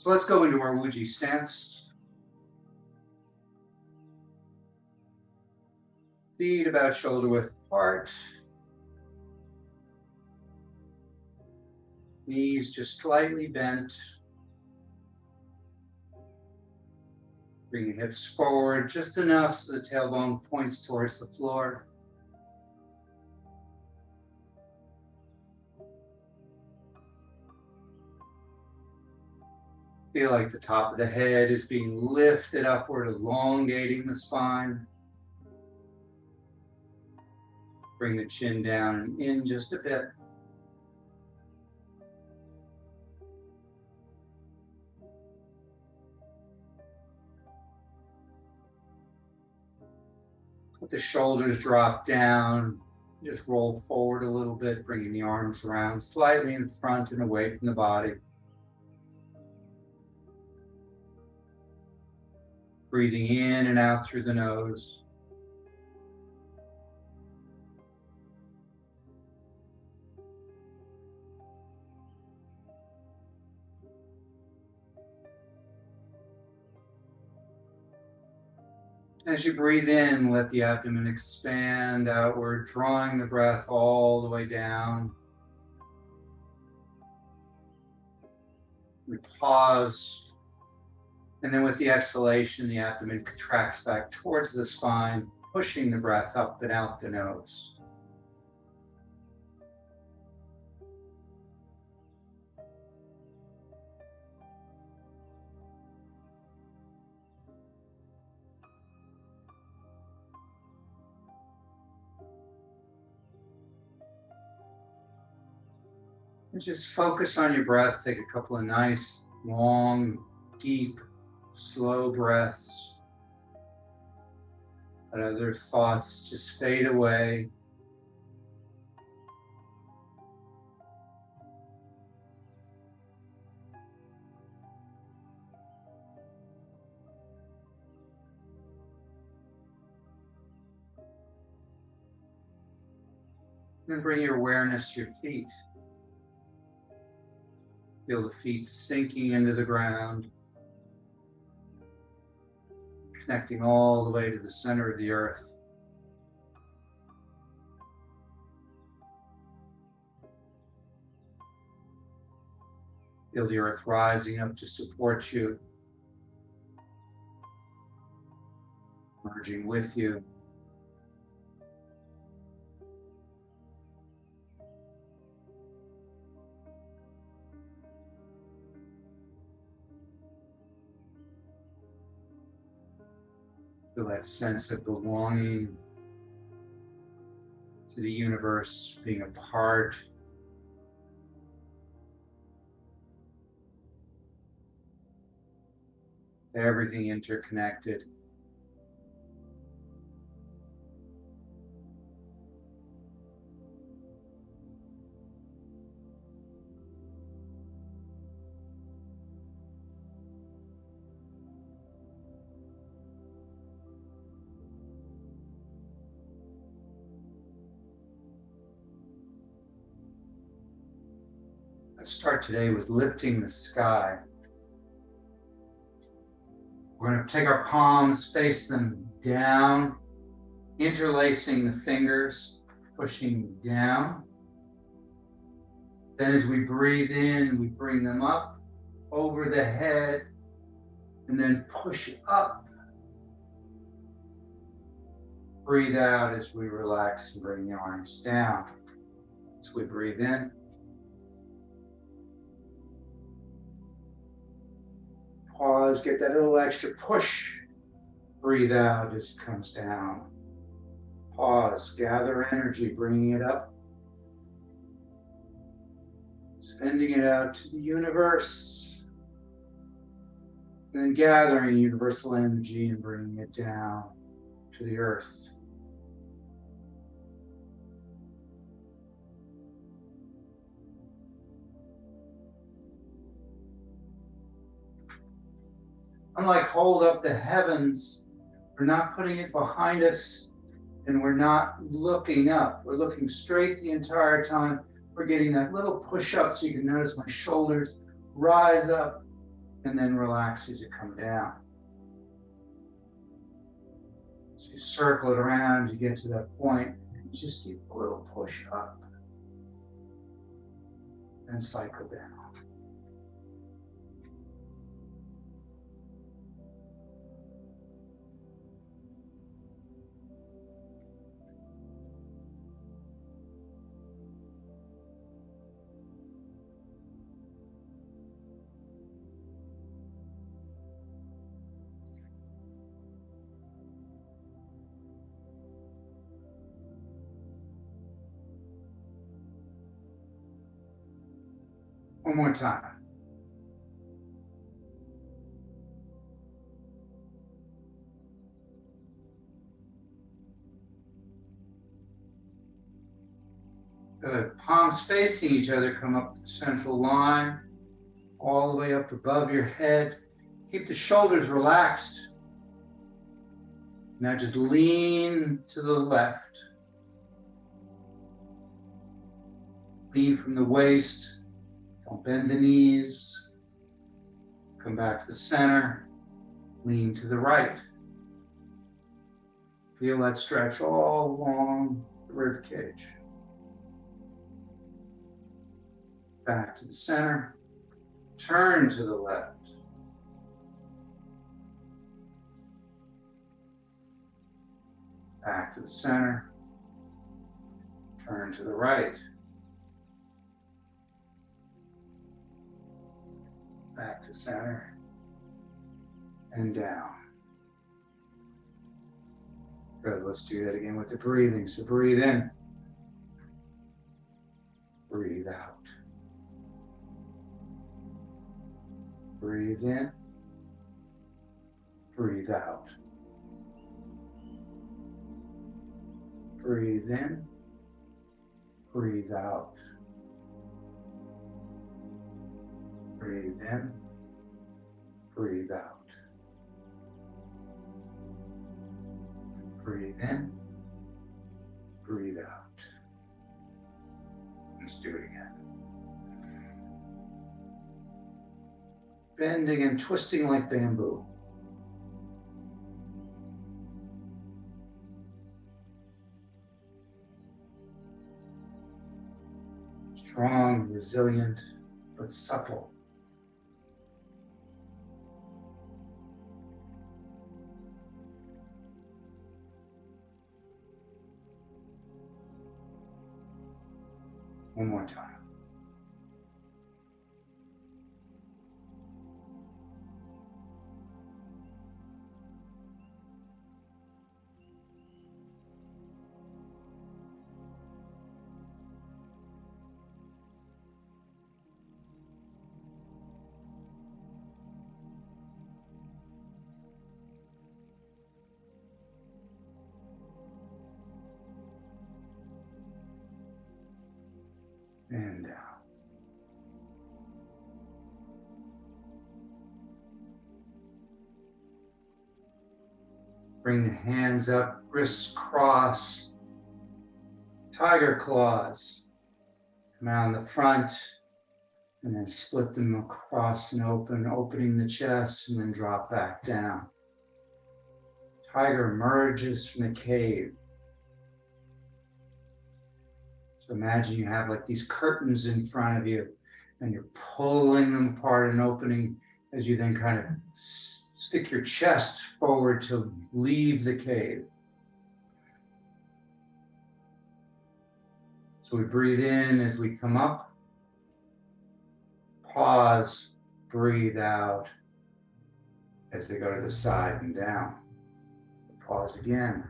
So let's go into our Wuji stance. Feet about shoulder width apart. Knees just slightly bent. Bring the hips forward just enough so the tailbone points towards the floor. Feel like the top of the head is being lifted upward, elongating the spine. Bring the chin down and in just a bit. Let the shoulders drop down. Just roll forward a little bit, bringing the arms around slightly in front and away from the body. Breathing in and out through the nose. As you breathe in, let the abdomen expand outward, drawing the breath all the way down. We pause. And then with the exhalation, the abdomen contracts back towards the spine, pushing the breath up and out the nose. And just focus on your breath. Take a couple of nice, long, deep, slow breaths. Let other thoughts just fade away. Then bring your awareness to your feet. Feel the feet sinking into the ground, connecting all the way to the center of the earth. Feel the earth rising up to support you, merging with you. Feel that sense of belonging to the universe, being a part. Everything interconnected. Let's start today with lifting the sky. We're going to take our palms, face them down, interlacing the fingers, pushing down. Then as we breathe in, we bring them up over the head and then push up. Breathe out as we relax and bring the arms down. As we breathe in. Pause, get that little extra push. Breathe out as it comes down. Pause, gather energy, bringing it up. Sending it out to the universe. Then gathering universal energy and bringing it down to the earth. Unlike hold up the heavens, we're not putting it behind us and we're not looking up. We're looking straight the entire time. We're getting that little push up so you can notice my shoulders rise up and then relax as you come down. So you circle it around, you get to that point, just keep a little push up, and cycle down. One more time. Good. Palms facing each other, come up the central line, all the way up above your head. Keep the shoulders relaxed. Now just lean to the left. Lean from the waist. Don't bend the knees. Come back to the center. Lean to the right. Feel that stretch all along the rib cage. Back to the center. Turn to the left. Back to the center. Turn to the right. Back to center. And down. Good, let's do that again with the breathing. So breathe in. Breathe out. Breathe in. Breathe out. Breathe in. Breathe out. Breathe in. Breathe out. Breathe in. Breathe out. Let's do it again. Bending and twisting like bamboo. Strong, resilient, but supple. One more time. And down. Bring the hands up, wrists cross, tiger claws. Come out in the front and then split them across and open, opening the chest and then drop back down. Tiger emerges from the cave. So imagine you have like these curtains in front of you and you're pulling them apart and opening as you then kind of stick your chest forward to leave the cave. So we breathe in as we come up. Pause, breathe out as they go to the side and down. Pause again.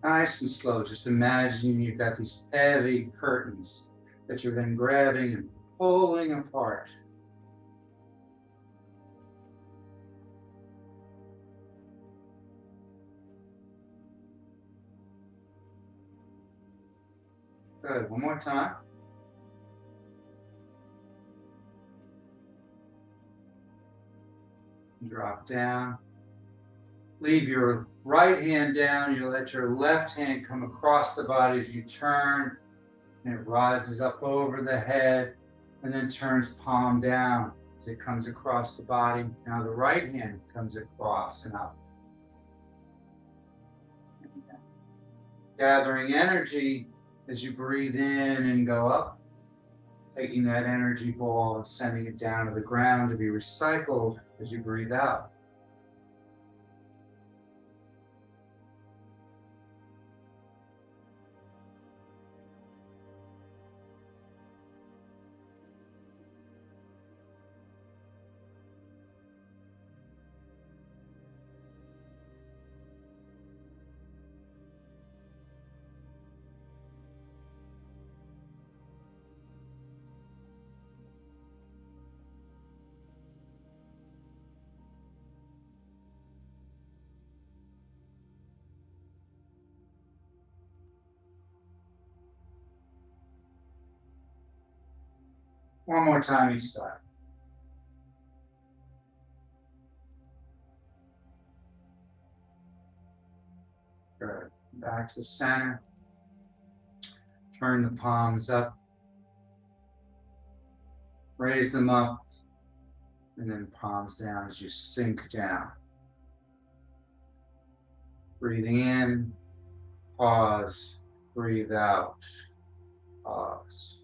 Nice and slow, just imagine you've got these heavy curtains that you're then grabbing and pulling apart. Good, one more time. Drop down. Leave your right hand down. You let your left hand come across the body as you turn, and it rises up over the head and then turns palm down as it comes across the body. Now the right hand comes across and up. Gathering energy as you breathe in and go up, taking that energy ball and sending it down to the ground to be recycled as you breathe out. One more time each side. Good. Back to center. Turn the palms up. Raise them up. And then palms down as you sink down. Breathing in. Pause. Breathe out. Pause.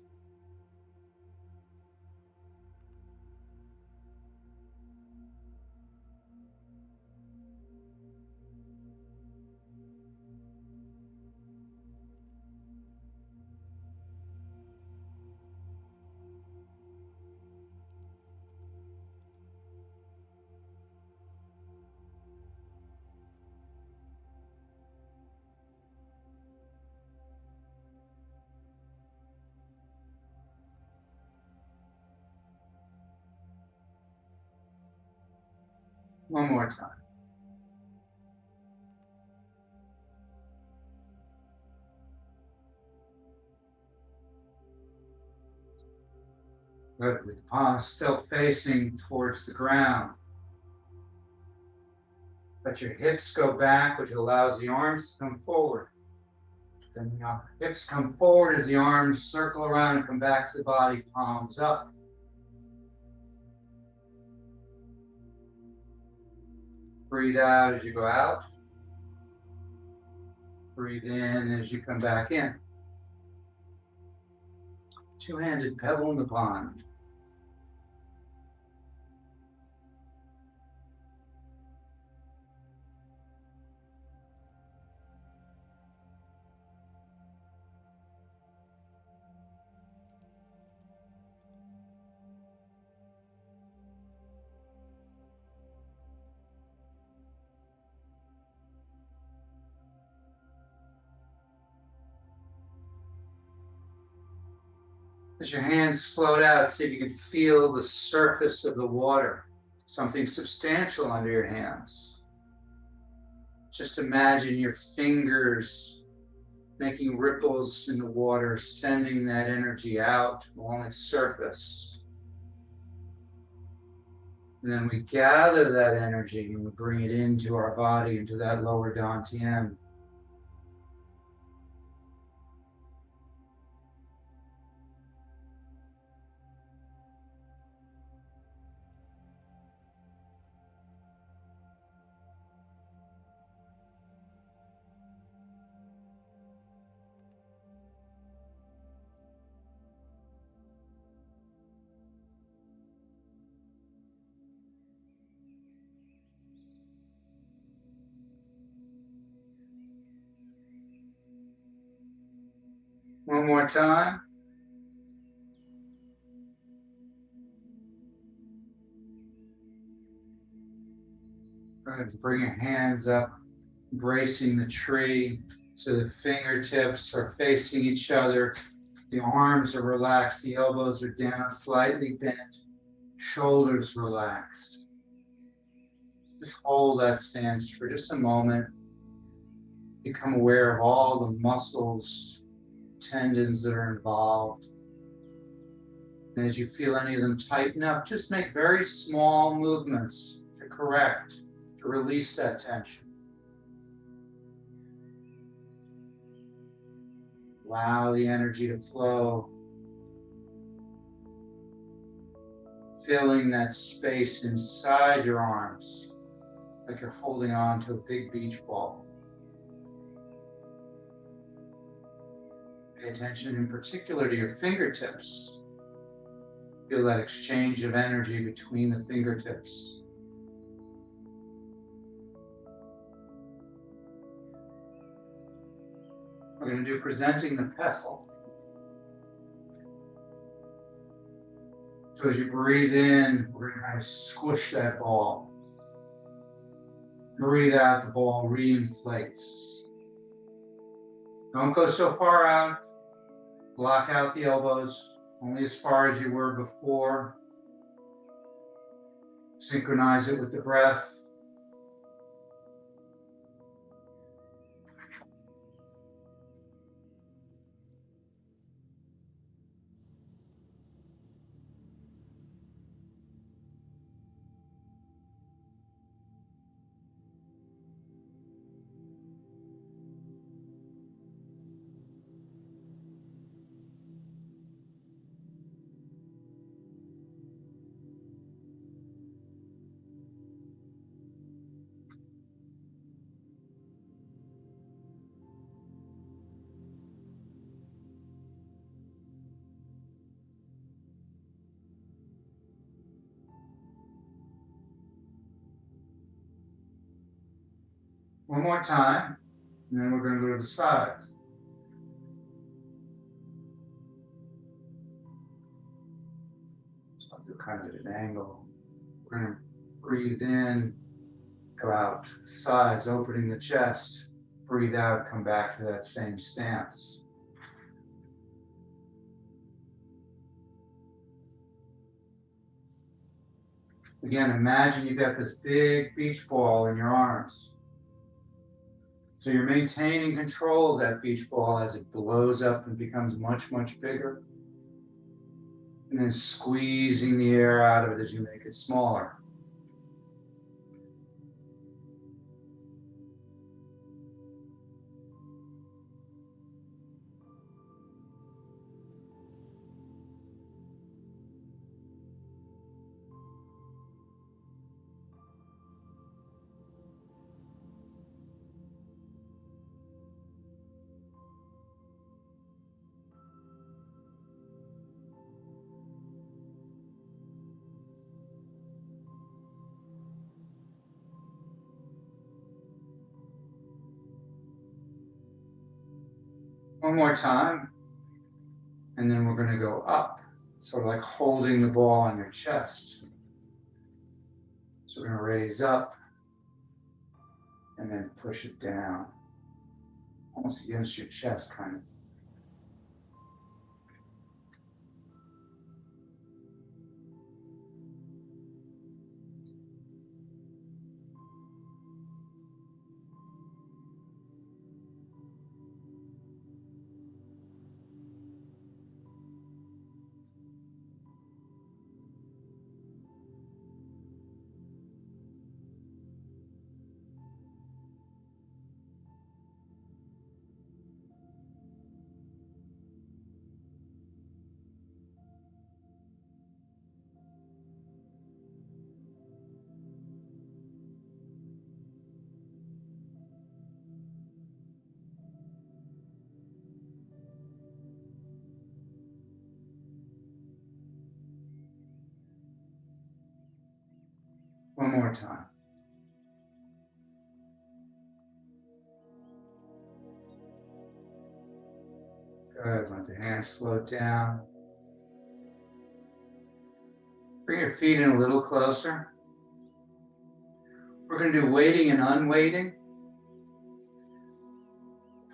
One more time. Good. With the palms still facing towards the ground. Let your hips go back, which allows the arms to come forward. Then the hips come forward as the arms circle around and come back to the body, palms up. Breathe out as you go out. Breathe in as you come back in. Two-handed pebble in the pond. As your hands float out, see if you can feel the surface of the water, something substantial under your hands. Just imagine your fingers making ripples in the water, sending that energy out along its surface. And then we gather that energy and we bring it into our body, into that lower dantian. One more time. Go ahead and bring your hands up, embracing the tree. So the fingertips are facing each other. The arms are relaxed. The elbows are down, slightly bent. Shoulders relaxed. Just hold that stance for just a moment. Become aware of all the muscles, tendons that are involved. And as you feel any of them tighten up, just make very small movements to correct, to release that tension. Allow the energy to flow, filling that space inside your arms, like you're holding on to a big beach ball. Pay attention in particular to your fingertips. Feel that exchange of energy between the fingertips. We're going to do presenting the pestle. So as you breathe in, we're going to kind of squish that ball. Breathe out, the ball reinflates. Don't go so far out. Block out the elbows, only as far as you were before. Synchronize it with the breath. One more time, and then we're going to go to the sides. So I'll do kind of an angle. We're going to breathe in, go out, sides, opening the chest. Breathe out, come back to that same stance. Again, imagine you've got this big beach ball in your arms. So you're maintaining control of that beach ball as it blows up and becomes much, much bigger. And then squeezing the air out of it as you make it smaller. One more time, and then we're going to go up, sort of like holding the ball on your chest. So we're going to raise up, and then push it down, almost against your chest, kind of. One more time. Good, let the hands float down. Bring your feet in a little closer. We're going to do weighting and unweighting.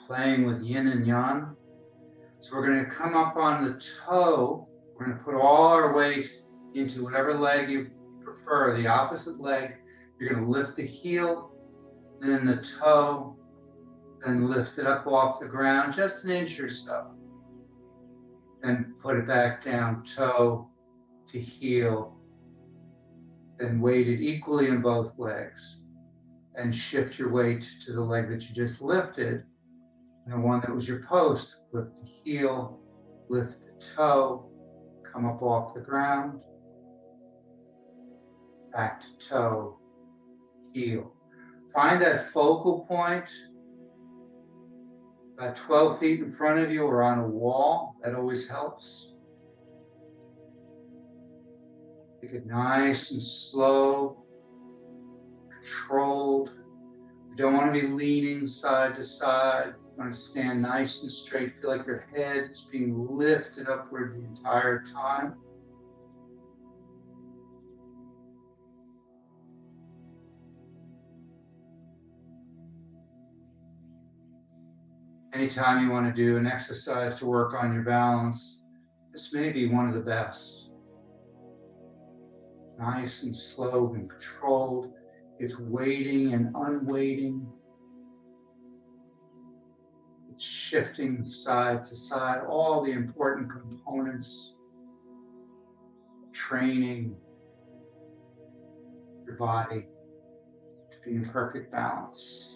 playing with yin and yang. So we're going to come up on the toe. We're going to put all our weight into whatever leg you prefer, the opposite leg. You're going to lift the heel, then the toe, then lift it up off the ground, just an inch or so. Then put it back down, toe to heel. Then weight it equally in both legs. And shift your weight to the leg that you just lifted. And the one that was your post, lift the heel, lift the toe, come up off the ground, back to toe, heel. Find that focal point, about 12 feet in front of you or on a wall. That always helps. Take it nice and slow, controlled. You don't want to be leaning side to side. You want to stand nice and straight. Feel like your head is being lifted upward the entire time. Anytime you want to do an exercise to work on your balance, this may be one of the best. It's nice and slow and controlled. It's weighting and unweighting. It's shifting side to side, all the important components of training your body to be in perfect balance.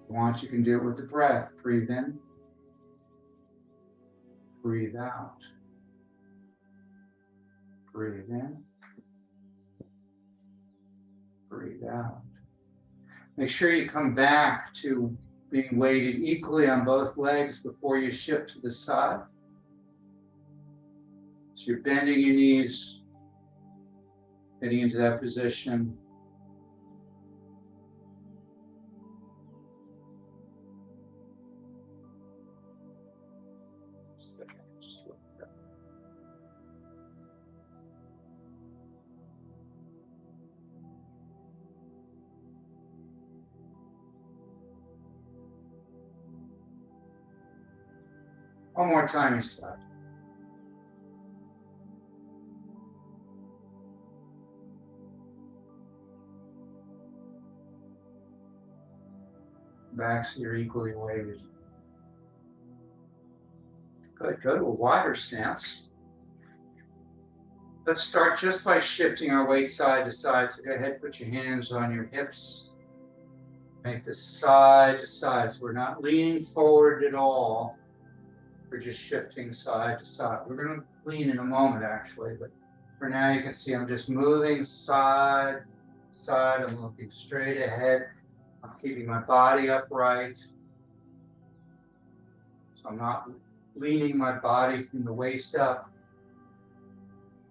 If you want, you can do it with the breath. Breathe in, breathe out. Breathe in, breathe out. Make sure you come back to being weighted equally on both legs before you shift to the side. So you're bending your knees, getting into that position. One more time, you start. Back so you're equally weighted. Good, go to a wider stance. Let's start just by shifting our weight side to side. So go ahead, put your hands on your hips. Make this side to side. So we're not leaning forward at all. We're just shifting side to side. We're going to lean in a moment, actually, but for now you can see I'm just moving side to side. I'm looking straight ahead. I'm keeping my body upright. So I'm not leaning my body from the waist up.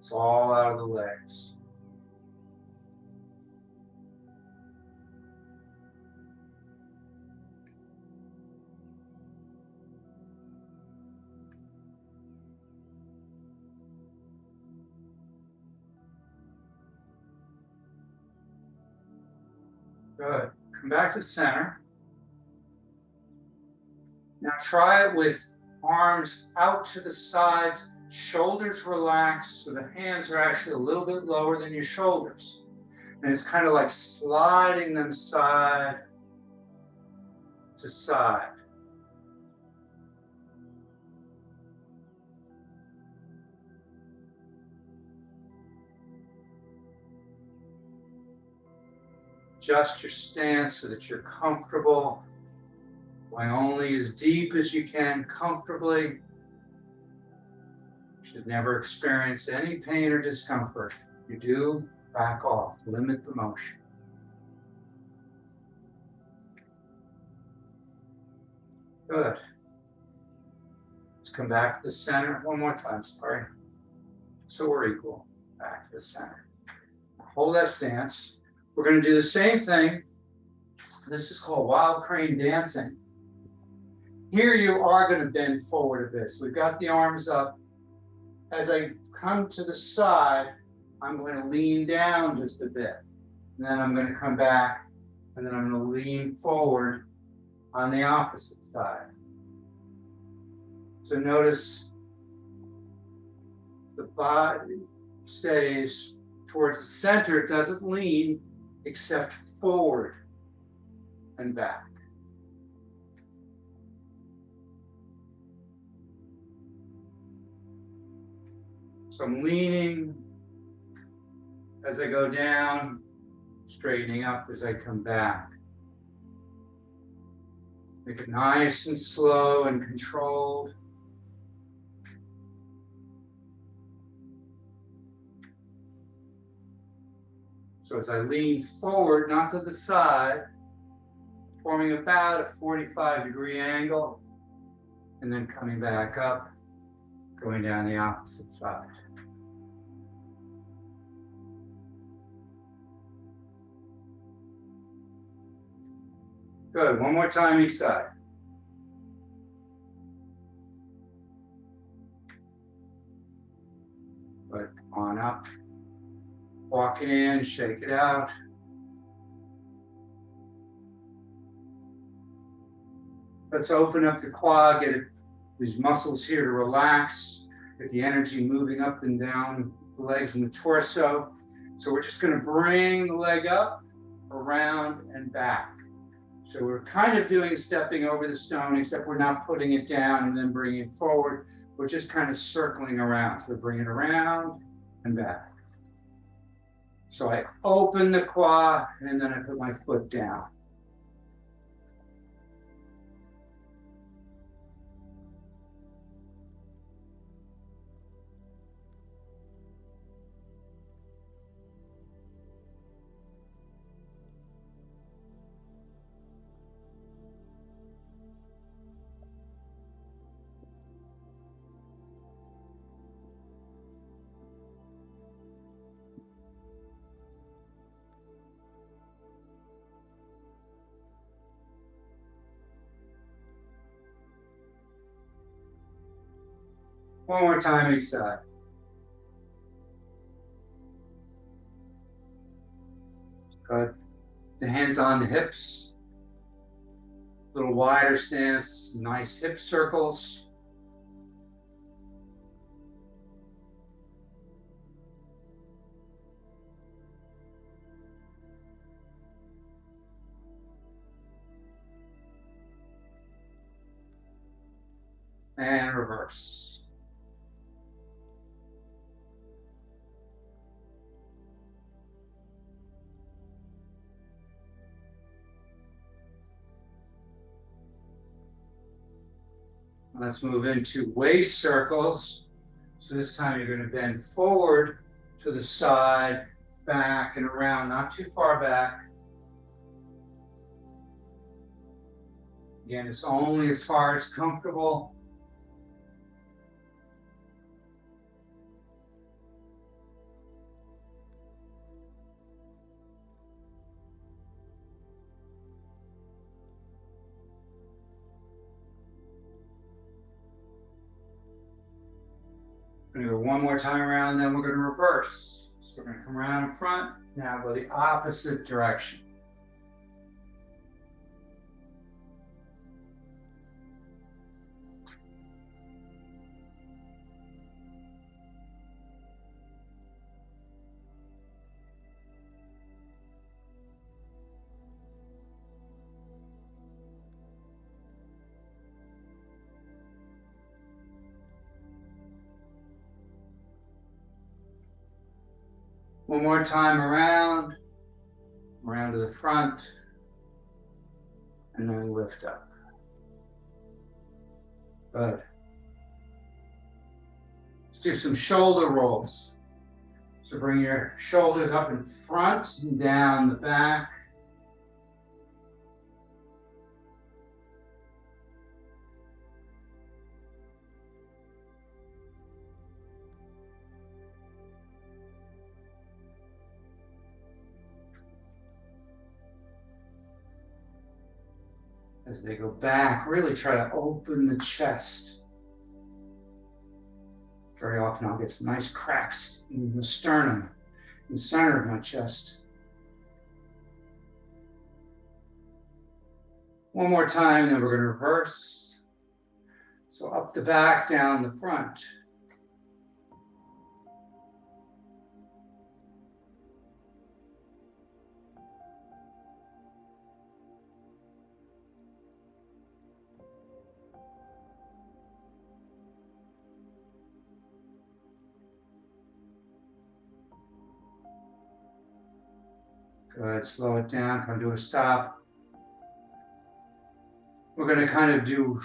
It's all out of the legs. Good. Come back to center. Now try it with arms out to the sides, shoulders relaxed, so the hands are actually a little bit lower than your shoulders. And it's kind of like sliding them side to side. Adjust your stance so that you're comfortable, going only as deep as you can comfortably. You should never experience any pain or discomfort. If you do, back off, limit the motion. Good. Let's come back to the center one more time, sorry. So we're equal, back to the center. Hold that stance. We're going to do the same thing. This is called wild crane dancing. Here you are going to bend forward a bit. So we've got the arms up. As I come to the side, I'm going to lean down just a bit. And then I'm going to come back, and then I'm going to lean forward on the opposite side. So notice the body stays towards the center. It doesn't lean except forward and back. So I'm leaning as I go down, straightening up as I come back. Make it nice and slow and controlled. So as I lean forward, not to the side, forming about a 45-degree angle, and then coming back up, going down the opposite side. Good, one more time each side. Good, on up. Walk it in, shake it out. Let's open up the quad, get these muscles here to relax, get the energy moving up and down the legs and the torso. So we're just going to bring the leg up, around, and back. So we're kind of doing stepping over the stone, except we're not putting it down and then bringing it forward. We're just kind of circling around. So we bring it around and back. So I open the quad and then I put my foot down. One more time each side. Good. The hands on the hips. A little wider stance, nice hip circles. And reverse. Let's move into waist circles. So this time you're going to bend forward to the side, back and around, not too far back. Again, it's only as far as comfortable. We're going to go one more time around, then we're going to reverse. So we're going to come around in front, now go the opposite direction. One more time around to the front, and then lift up. Good. Let's do some shoulder rolls. So bring your shoulders up in front and down the back. As they go back, really try to open the chest. Very often I'll get some nice cracks in the sternum, in the center of my chest. One more time, and then we're going to reverse. So up the back, down the front. Good, slow it down, come to a stop. We're going to kind of do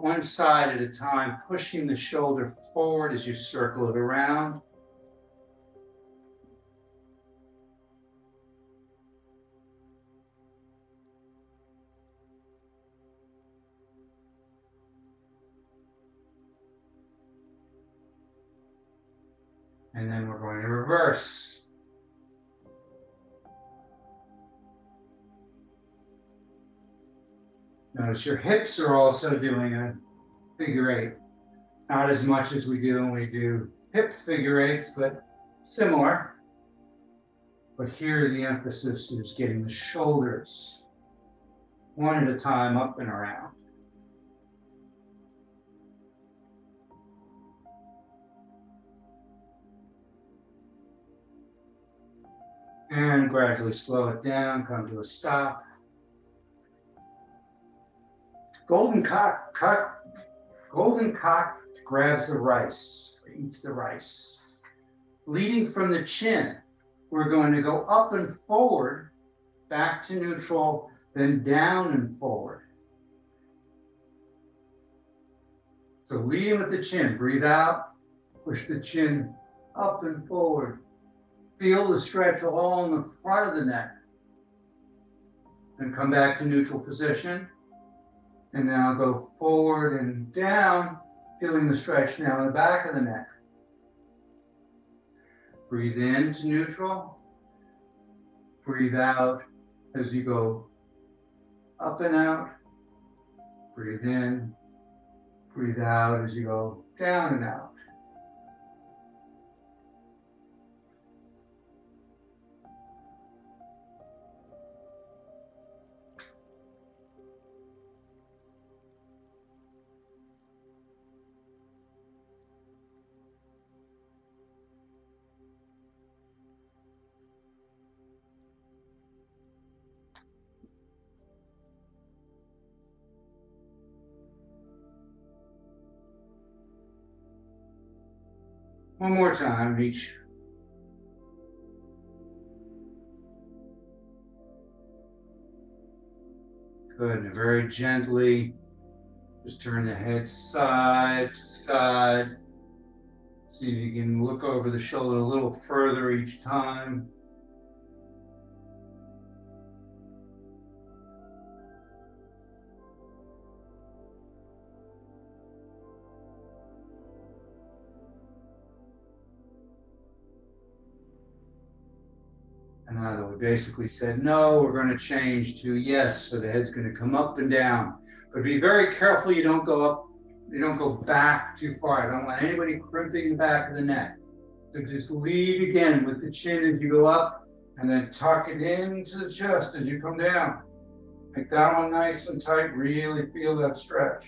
one side at a time, pushing the shoulder forward as you circle it around. And then we're going to reverse. Notice your hips are also doing a figure eight. Not as much as we do when we do hip figure eights, but similar. But here the emphasis is getting the shoulders one at a time up and around. And gradually slow it down, come to a stop. Golden cock grabs the rice, or eats the rice. Leading from the chin, we're going to go up and forward, back to neutral, then down and forward. So leading with the chin, breathe out, push the chin up and forward. Feel the stretch all in the front of the neck. Then come back to neutral position. And now go forward and down, feeling the stretch now in the back of the neck. Breathe in to neutral. Breathe out as you go up and out. Breathe in. Breathe out as you go down and out. One more time, reach. Good, and very gently, just turn the head side to side. See if you can look over the shoulder a little further each time. And now that we basically said no, we're going to change to yes, so the head's going to come up and down. But be very careful you don't go up, you don't go back too far. I don't want anybody crimping the back of the neck. So just lead again with the chin as you go up, and then tuck it into the chest as you come down. Make that one nice and tight, really feel that stretch.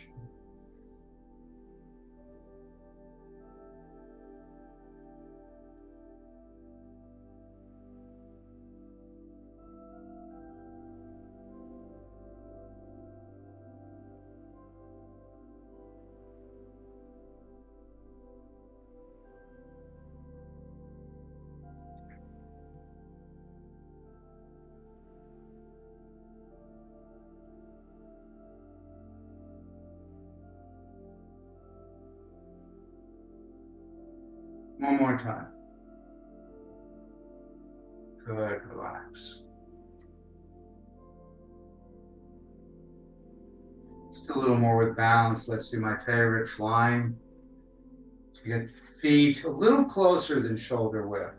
One more time. Good, relax. Just a little more with balance. Let's do my favorite, flying. So you get feet a little closer than shoulder width.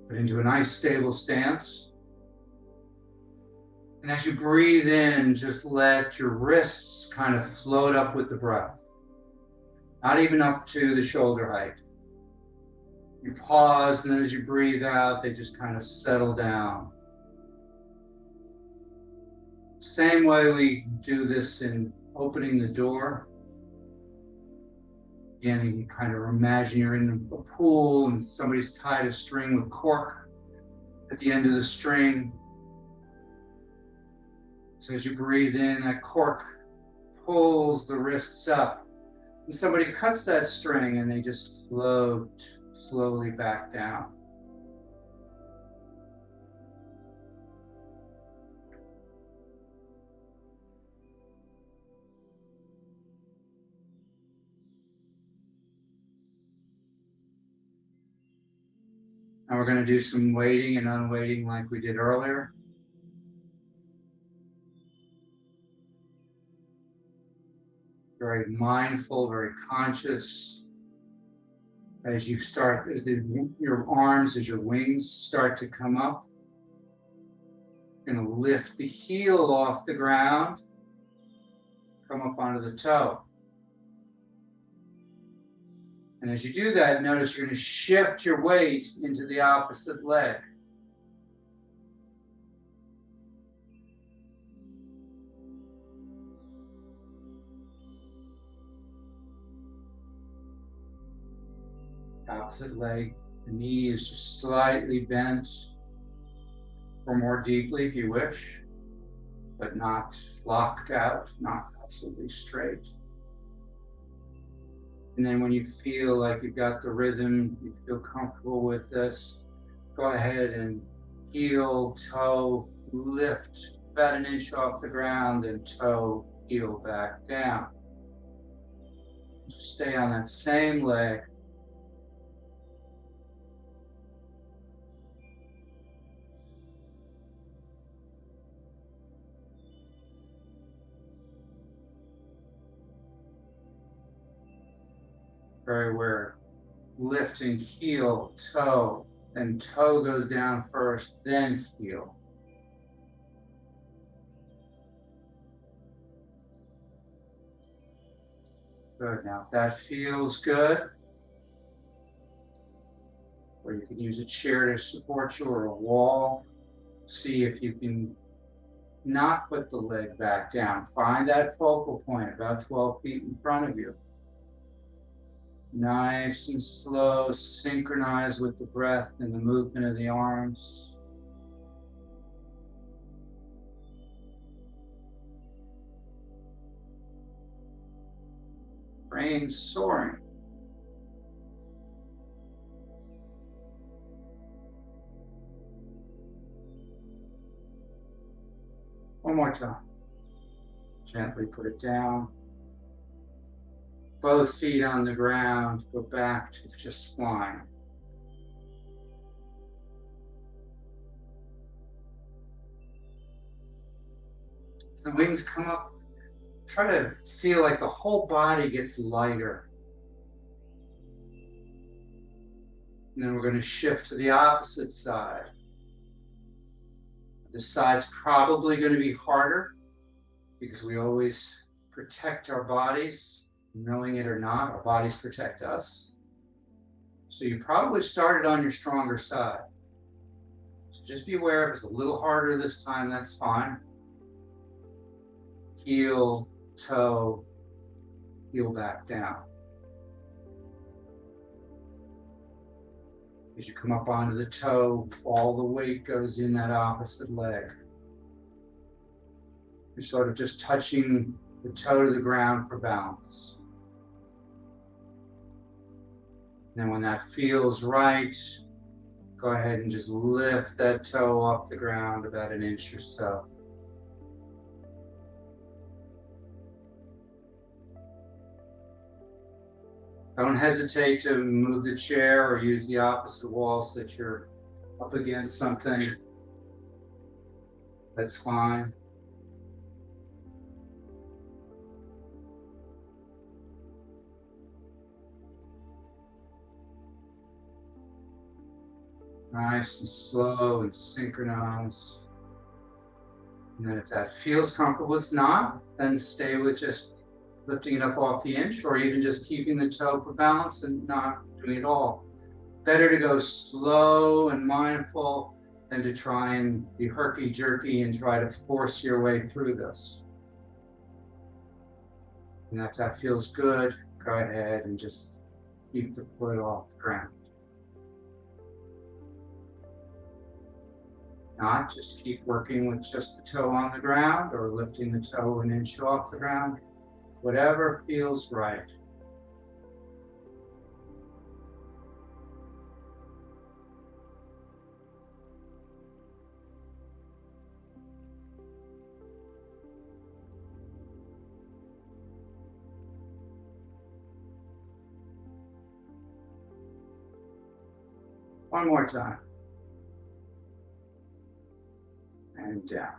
But into a nice stable stance. And as you breathe in, just let your wrists kind of float up with the breath. Not even up to the shoulder height. You pause, and then as you breathe out, they just kind of settle down. Same way we do this in opening the door. Again, you can kind of imagine you're in a pool and somebody's tied a string with cork at the end of the string. So as you breathe in, that cork pulls the wrists up. And somebody cuts that string and they just float slowly back down. And we're going to do some weighting and unweighting like we did earlier. Very mindful, very conscious. As you start, as your arms, as your wings start to come up, you're going to lift the heel off the ground, come up onto the toe. And as you do that, notice you're going to shift your weight into the opposite leg. Opposite leg, the knee is just slightly bent, or more deeply if you wish, but not locked out, not absolutely straight. And then when you feel like you've got the rhythm, you feel comfortable with this, go ahead and heel, toe, lift about an inch off the ground, and toe, heel back down. Just stay on that same leg. Very aware. Lifting heel, toe, and toe goes down first, then heel. Good. Now, if that feels good, or you can use a chair to support you or a wall, see if you can not put the leg back down. Find that focal point about 12 feet in front of you. Nice and slow, synchronize with the breath and the movement of the arms. Brain soaring. One more time. Gently put it down. Both feet on the ground, go back to just flying. As the wings come up, try to feel like the whole body gets lighter. And then we're going to shift to the opposite side. This side's probably going to be harder because we always protect our bodies. Knowing it or not, our bodies protect us. So you probably started on your stronger side. So just be aware if it's a little harder this time, that's fine. Heel, toe, heel back down. As you come up onto the toe, all the weight goes in that opposite leg. You're sort of just touching the toe to the ground for balance. And when that feels right, go ahead and just lift that toe off the ground about an inch or so. Don't hesitate to move the chair or use the opposite wall so that you're up against something. That's fine. Nice and slow and synchronized. And then if that feels comfortable, it's not, then stay with just lifting it up off the inch or even just keeping the toe for balance and not doing it all. Better to go slow and mindful than to try and be herky-jerky and try to force your way through this. And if that feels good, go ahead and just keep the foot off the ground. Not, just keep working with just the toe on the ground or lifting the toe an inch off the ground. Whatever feels right. One more time. And down.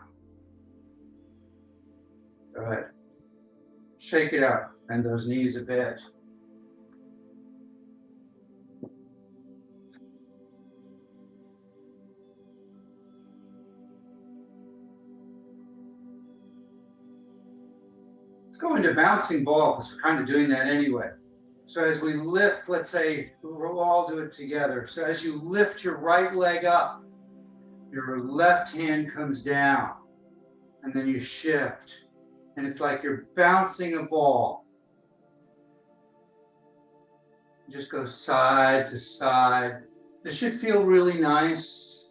Good. Shake it up. Bend those knees a bit. Let's go into bouncing ball because we're kind of doing that anyway. So as we lift, let's say we'll all do it together. So as you lift your right leg up, your left hand comes down and then you shift. And it's like you're bouncing a ball. Just go side to side. This should feel really nice.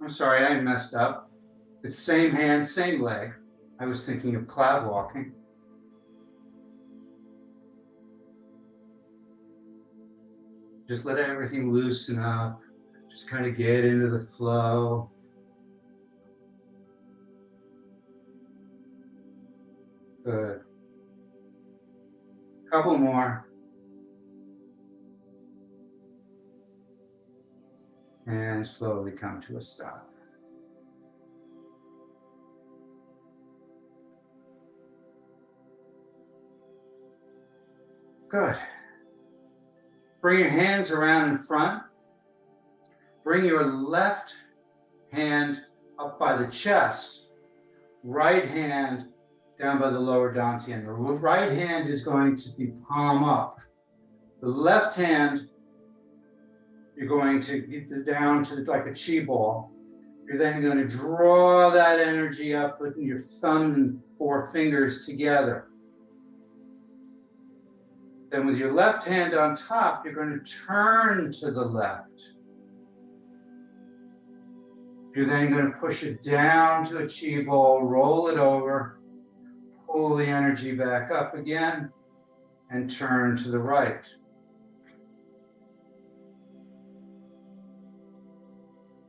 I'm sorry, I messed up. It's same hand, same leg. I was thinking of cloud walking. Just let everything loosen up. Just kind of get into the flow. Good. Couple more. And slowly come to a stop. Good. Bring your hands around in front. Bring your left hand up by the chest. Right hand down by the lower dantian. The right hand is going to be palm up. The left hand, you're going to get it down to like a chi ball. You're then going to draw that energy up, putting your thumb and four fingers together. Then with your left hand on top, you're going to turn to the left. You're then going to push it down to a chi ball, roll it over, pull the energy back up again, and turn to the right.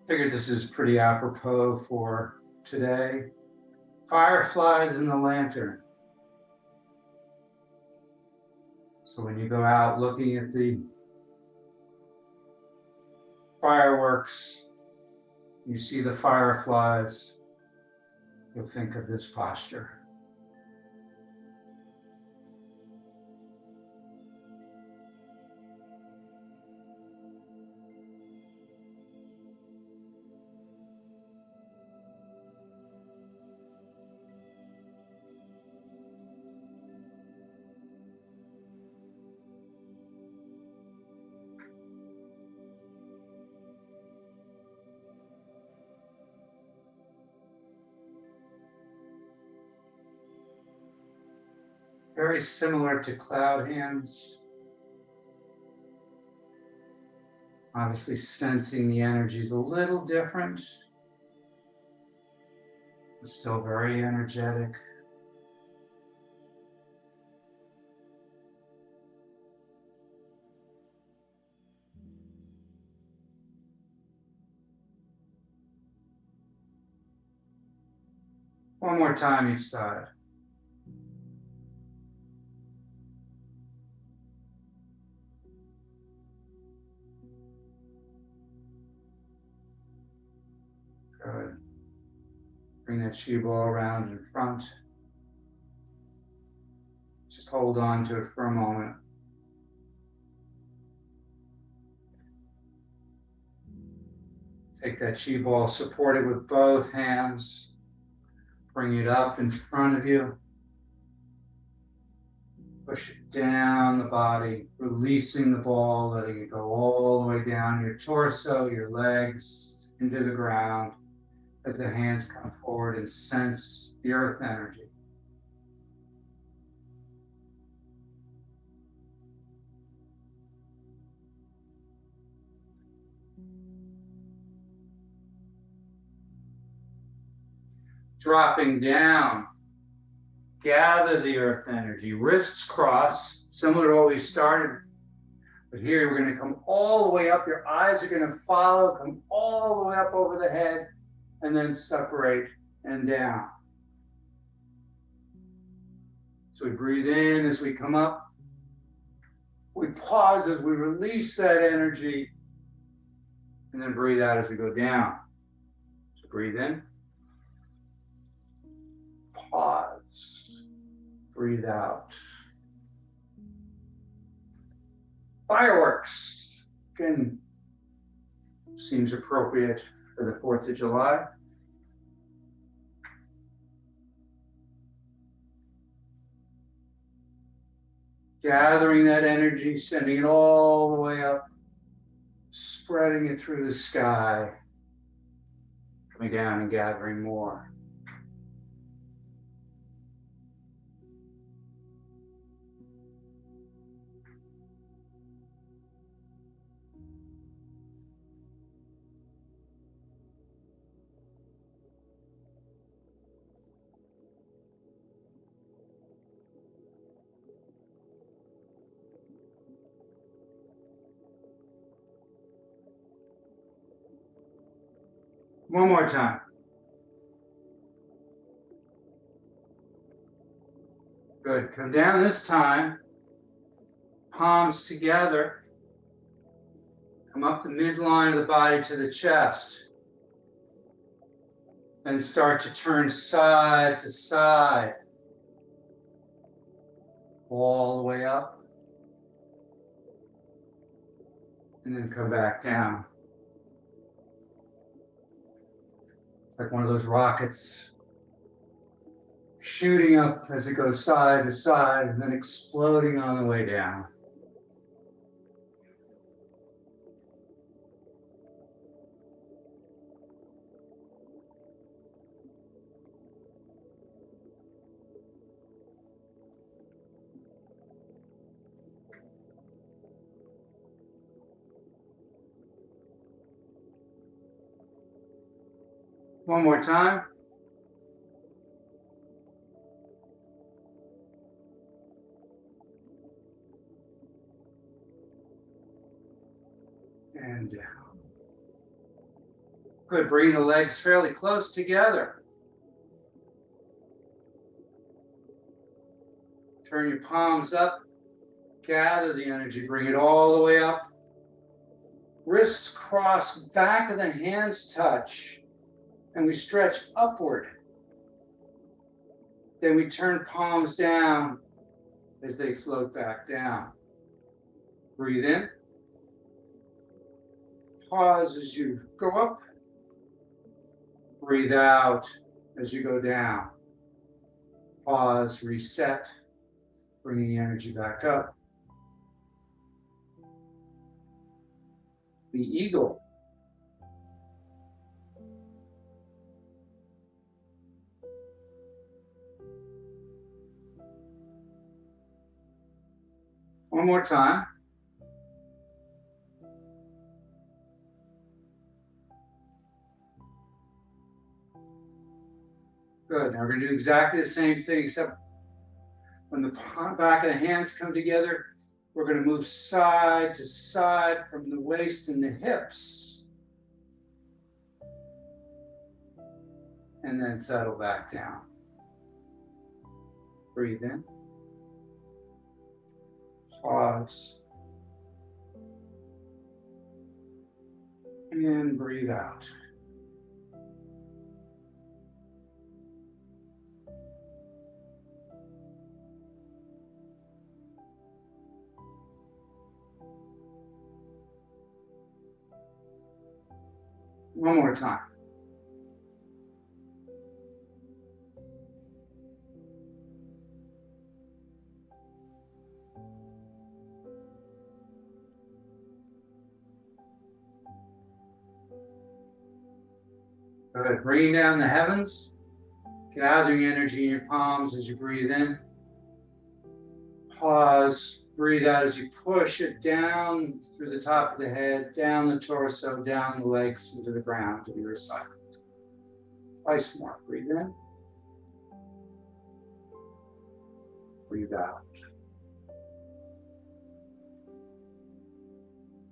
Figured this is pretty apropos for today. Fireflies in the lantern. So when you go out looking at the fireworks, you see the fireflies, you'll think of this posture. Very similar to cloud hands. Obviously sensing the energy is a little different, but still very energetic. One more time each side. Good. Bring that chi ball around in front. Just hold on to it for a moment. Take that chi ball, support it with both hands. Bring it up in front of you. Push it down the body, releasing the ball, letting it go all the way down your torso, your legs, into the ground, as the hands come forward and sense the earth energy. Dropping down, gather the earth energy, wrists cross, similar to what we started. But here we're going to come all the way up. Your eyes are going to follow, come all the way up over the head, and then separate and down. So we breathe in as we come up. We pause as we release that energy, and then breathe out as we go down. So breathe in. Pause. Breathe out. Fireworks. Again, seems appropriate for the 4th of July. Gathering that energy, sending it all the way up, spreading it through the sky, coming down and gathering more. One more time. Good. Come down this time. Palms together. Come up the midline of the body to the chest. Then start to turn side to side. All the way up. And then come back down. Like one of those rockets shooting up as it goes side to side and then exploding on the way down. One more time. And down. Good. Bring the legs fairly close together. Turn your palms up. Gather the energy. Bring it all the way up. Wrists cross, back of the hands touch. And we stretch upward. Then we turn palms down as they float back down. Breathe in. Pause as you go up. Breathe out as you go down. Pause, reset, bringing the energy back up. The eagle. One more time. Good. Now we're going to do exactly the same thing, except when the back of the hands come together, we're going to move side to side from the waist and the hips. And then settle back down. Breathe in. Pause. And breathe out. One more time. Good. Bringing down the heavens, gathering energy in your palms as you breathe in. Pause, breathe out as you push it down through the top of the head, down the torso, down the legs, into the ground to be recycled. Twice more. Breathe in. Breathe out.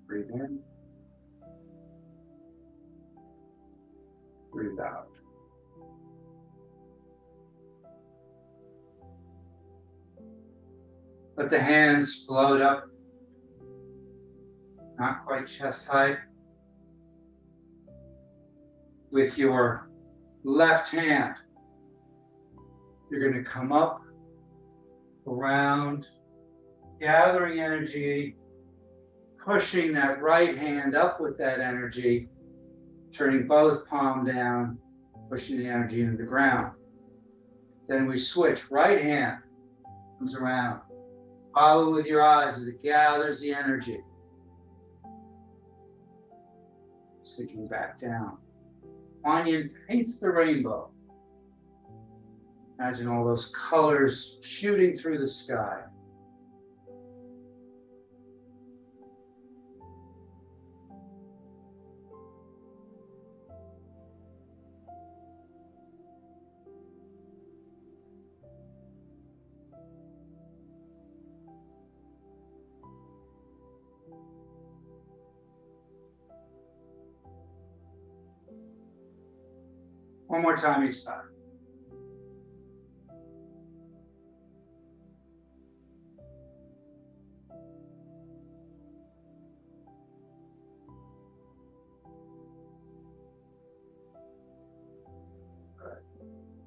Breathe in. Breathe out. Let the hands float up, not quite chest height. With your left hand, you're going to come up, around, gathering energy, pushing that right hand up with that energy, turning both palm down, pushing the energy into the ground. Then we switch. Right hand comes around. Follow with your eyes as it gathers the energy. Sinking back down. Kuan Yin paints the rainbow. Imagine all those colors shooting through the sky. One more time each side.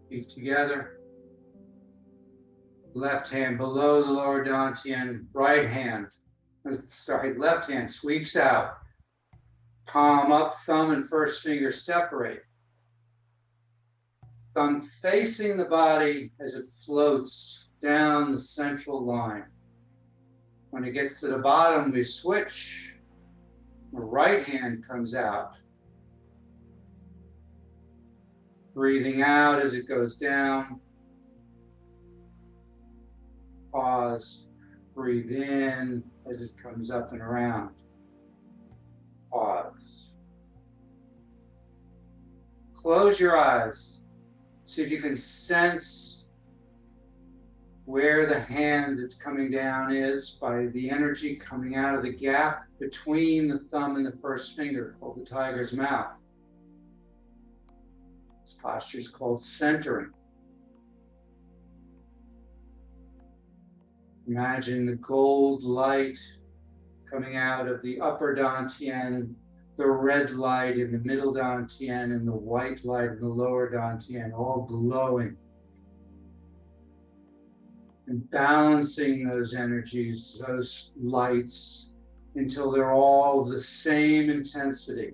Feet together. Left hand below the lower dantian. Right hand, left hand sweeps out. Palm up, thumb and first finger separate. Thumb facing the body as it floats down the central line. When it gets to the bottom, we switch. The right hand comes out. Breathing out as it goes down. Pause. Breathe in as it comes up and around. Pause. Close your eyes. See if you can sense where the hand that's coming down is by the energy coming out of the gap between the thumb and the first finger, called the tiger's mouth. This posture is called centering. Imagine the gold light coming out of the upper dantian, the red light in the middle dantian, and the white light in the lower dantian, all glowing. And balancing those energies, those lights, until they're all of the same intensity.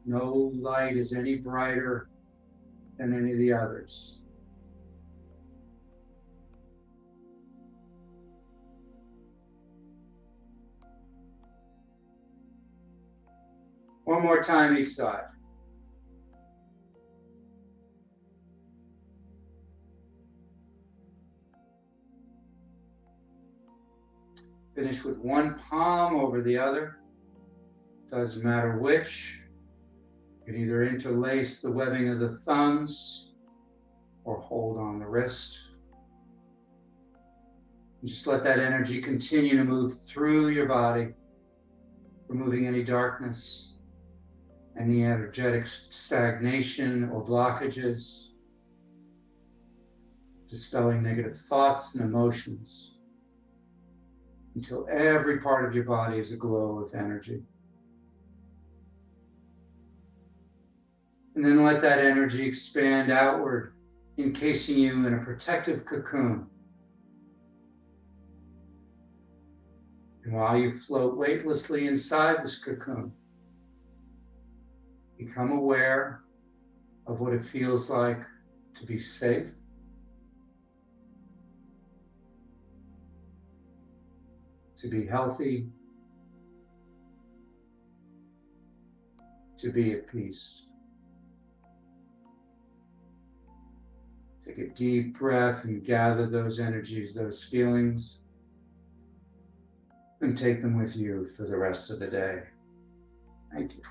No light is any brighter than any of the others. One more time each side. Finish with one palm over the other. Doesn't matter which. You can either interlace the webbing of the thumbs or hold on the wrist. And just let that energy continue to move through your body, removing any darkness, any energetic stagnation or blockages, dispelling negative thoughts and emotions, until every part of your body is aglow with energy. And then let that energy expand outward, encasing you in a protective cocoon. And while you float weightlessly inside this cocoon, become aware of what it feels like to be safe, to be healthy, to be at peace. Take a deep breath and gather those energies, those feelings, and take them with you for the rest of the day. Thank you.